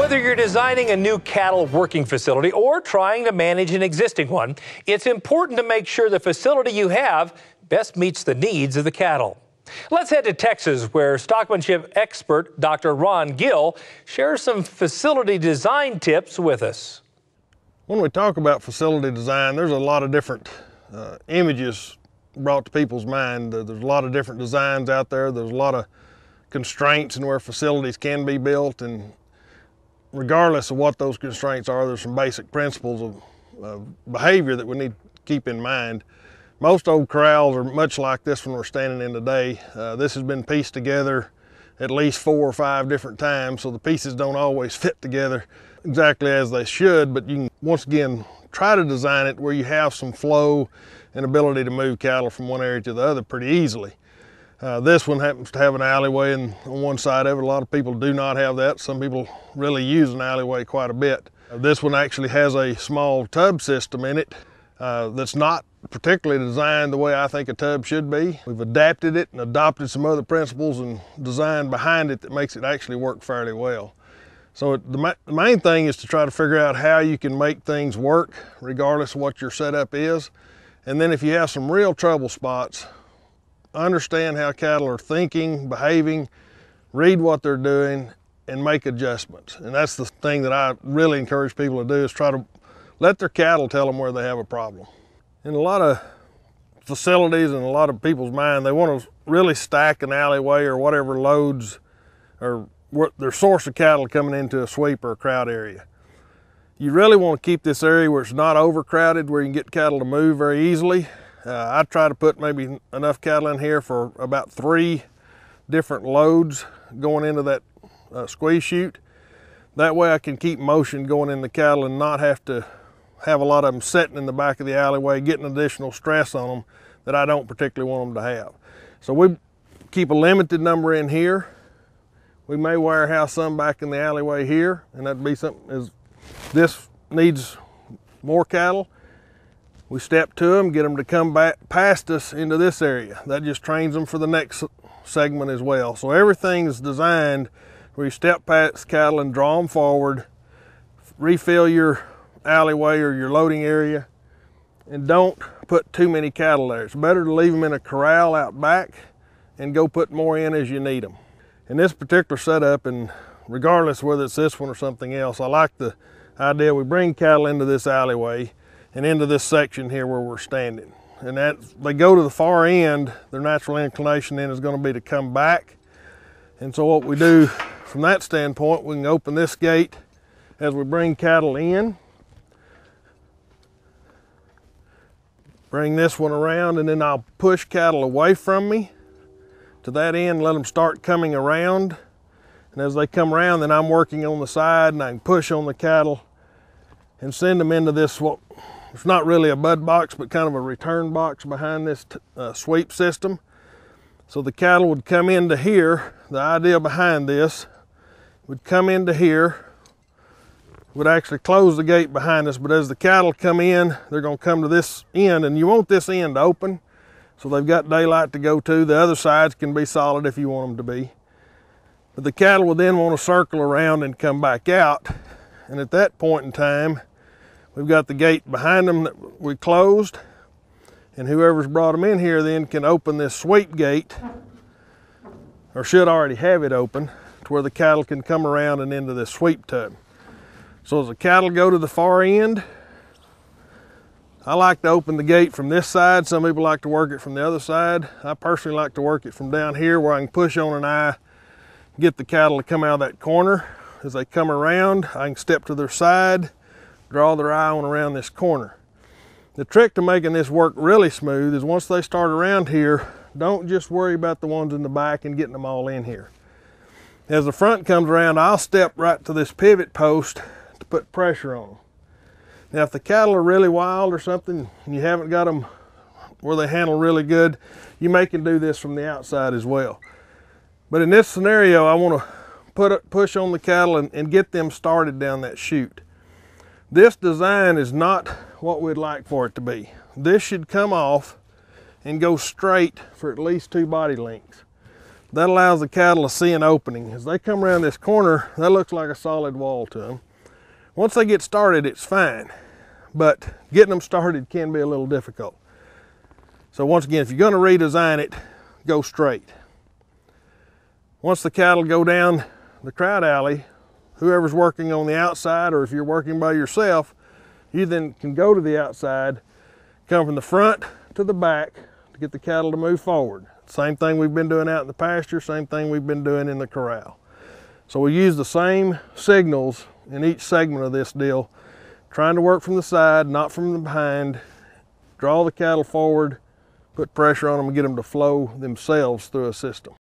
Whether you're designing a new cattle working facility or trying to manage an existing one, it's important to make sure the facility you have best meets the needs of the cattle. Let's head to Texas, where stockmanship expert Dr. Ron Gill shares some facility design tips with us. When we talk about facility design, there's a lot of different images brought to people's mind. There's a lot of different designs out there. There's a lot of constraints in where facilities can be built, and regardless of what those constraints are, there's some basic principles of behavior that we need to keep in mind. Most old corrals are much like this one we're standing in today. This has been pieced together at least 4 or 5 different times, so the pieces don't always fit together exactly as they should, but you can once again try to design it where you have some flow and ability to move cattle from one area to the other pretty easily. This one happens to have an alleyway on one side of it. A lot of people do not have that. Some people really use an alleyway quite a bit. This one actually has a small tub system in it that's not particularly designed the way I think a tub should be. We've adapted it and adopted some other principles and design behind it that makes it actually work fairly well. So the main thing is to try to figure out how you can make things work regardless of what your setup is. And then if you have some real trouble spots, understand how cattle are thinking, behaving, read what they're doing, and make adjustments. And that's the thing that I really encourage people to do, is try to let their cattle tell them where they have a problem. In a lot of facilities and a lot of people's mind, they want to really stack an alleyway or whatever loads or their source of cattle coming into a sweep or a crowd area. You really want to keep this area where it's not overcrowded, where you can get cattle to move very easily. I try to put maybe enough cattle in here for about 3 different loads going into that squeeze chute. That way I can keep motion going in the cattle and not have to have a lot of them sitting in the back of the alleyway, getting additional stress on them that I don't particularly want them to have. So we keep a limited number in here. We may warehouse some back in the alleyway here, and that'd be something as this needs more cattle. We step to them, get them to come back past us into this area. That just trains them for the next segment as well. So everything is designed where you step past cattle and draw them forward, refill your alleyway or your loading area, and don't put too many cattle there. It's better to leave them in a corral out back and go put more in as you need them. In this particular setup, and regardless whether it's this one or something else, I like the idea we bring cattle into this alleyway and into this section here where we're standing. And that they go to the far end, their natural inclination then is going to be to come back. And so what we do from that standpoint, we can open this gate as we bring cattle in, bring this one around, and then I'll push cattle away from me to that end, let them start coming around. And as they come around, then I'm working on the side and I can push on the cattle and send them into this, what it's not really a bud box, but kind of a return box behind this sweep system. So the cattle would come into here. The idea behind this would come into here, would actually close the gate behind us, but as the cattle come in, they're going to come to this end, and you want this end open so they've got daylight to go to. The other sides can be solid if you want them to be. But the cattle will then want to circle around and come back out, and at that point in time, we've got the gate behind them that we closed, and whoever's brought them in here then can open this sweep gate, or should already have it open, to where the cattle can come around and into this sweep tub. So as the cattle go to the far end, I like to open the gate from this side. Some people like to work it from the other side. I personally like to work it from down here where I can push on an eye, get the cattle to come out of that corner. As they come around, I can step to their side, draw their eye on around this corner. The trick to making this work really smooth is once they start around here, don't just worry about the ones in the back and getting them all in here. As the front comes around, I'll step right to this pivot post to put pressure on them. Now if the cattle are really wild or something and you haven't got them where they handle really good, you may can do this from the outside as well. But in this scenario, I want to push on the cattle and get them started down that chute. This design is not what we'd like for it to be. This should come off and go straight for at least 2 body lengths. That allows the cattle to see an opening. As they come around this corner, that looks like a solid wall to them. Once they get started, it's fine, but getting them started can be a little difficult. So once again, if you're going to redesign it, go straight. Once the cattle go down the crowd alley, whoever's working on the outside, or if you're working by yourself, you then can go to the outside, come from the front to the back to get the cattle to move forward. Same thing we've been doing out in the pasture, same thing we've been doing in the corral. So we use the same signals in each segment of this deal, trying to work from the side, not from the behind, draw the cattle forward, put pressure on them and get them to flow themselves through a system.